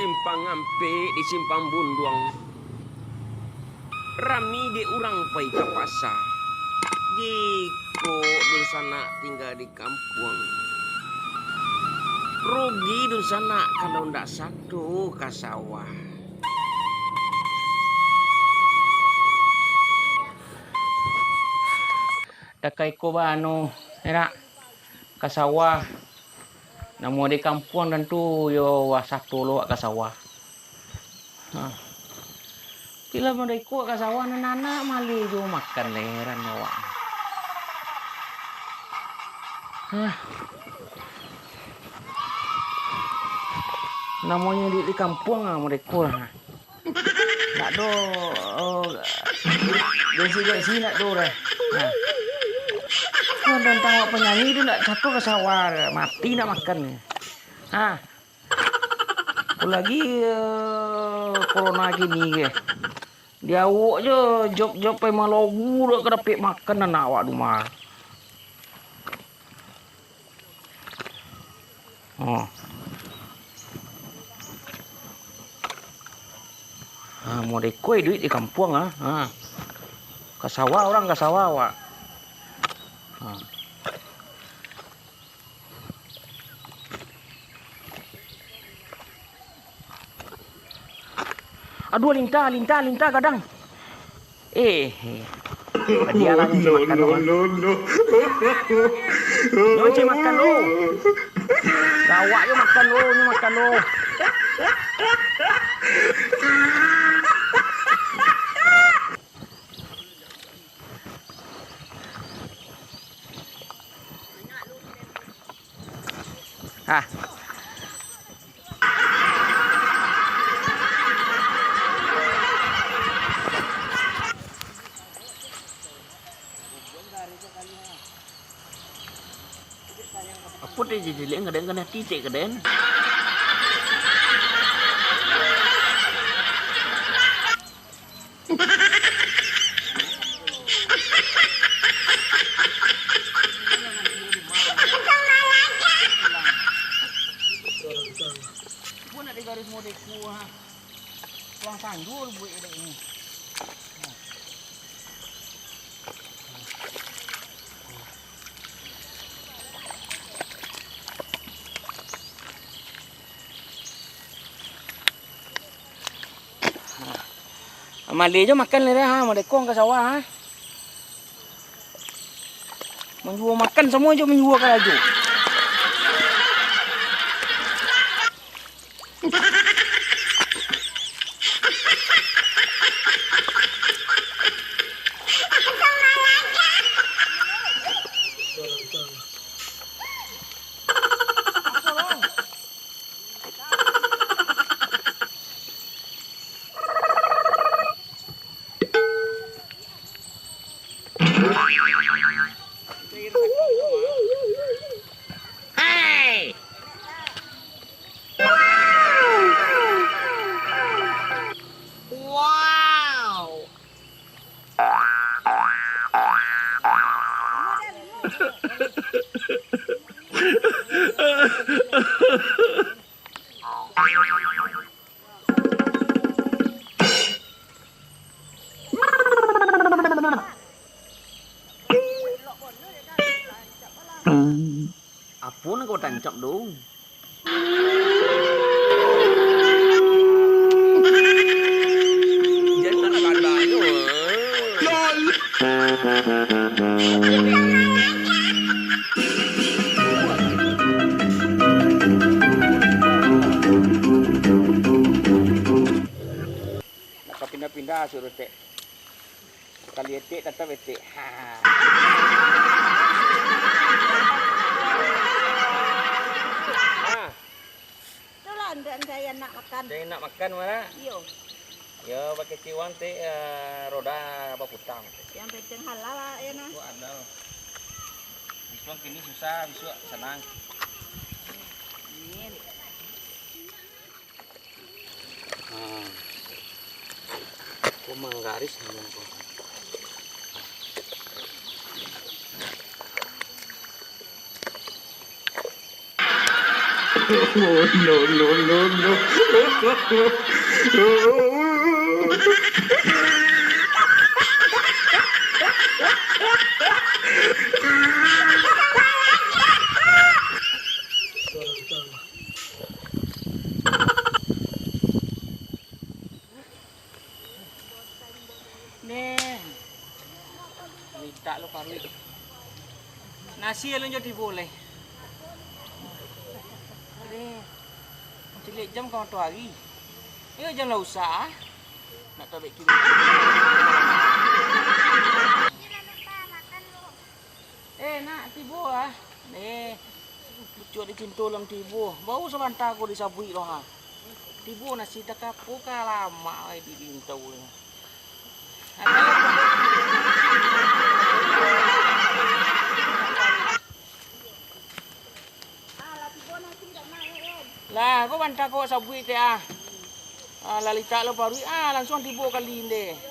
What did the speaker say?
simpang ampe di simpang bunduang. Rami de urang pai ke pasar. Jiko dul sana tinggal di kampung. Rugi dul sana kalau ndak satu ke sawah. Dakai ko ba era kasawah namo di kampung dan tu yo wasak tulo kasawah. Pila mo dai ko kasawah nana mali jo makan leran awak. Namanya di kampung mo dai ko. Nak do desi nak do dah. Dan tengok penyanyi itu nak satu ke sawah mati nak makan. Lagi corona gini ke. Dia awak je job pe malogu dak kedapik makan anak awak rumah. Mau dekoi duit di kampung ke sawah orang ke sawah awak. Aduh lintah kadang. Dia lah yang makan no. Lo cik makan lo. Awak je makan lo. Apa dia jadi kadang kena titik kadang. Pun ada garis modeku Tuang sandur buat ini. Mali je makan le mau dekong ke sawah menjual makan semua je menjual ke laju. Hey! Wow! Apun kau tancap dong. Jangan nak ada yo. Lol. Nak pindah-pindah suruh tek. Kali etik tetap etik. Dan saya nak makan. Saya nak makan mana? Iyo. Ya pakai ciwan teh roda apa putang. Yang penting halal lah ya nah. Itu ada. Biswa kini susah, biswa senang. Ini. Aku manggaris namanya. No, no, no, no. Nih, minta lo parui. Nasi lo jadi boleh. Nih, cilik jam kau tu hari. Ya jangan usah. Nak tarik kiri. Nak tibu ah. Nih, pucuk di cintu lam tibu. Bau sebentar aku disabui loh ha. Tibu nasi tak kapu lama di bintau. Lah, kau bantah kau sabui teh ah. Lalita lo parui langsung tibu kali ini.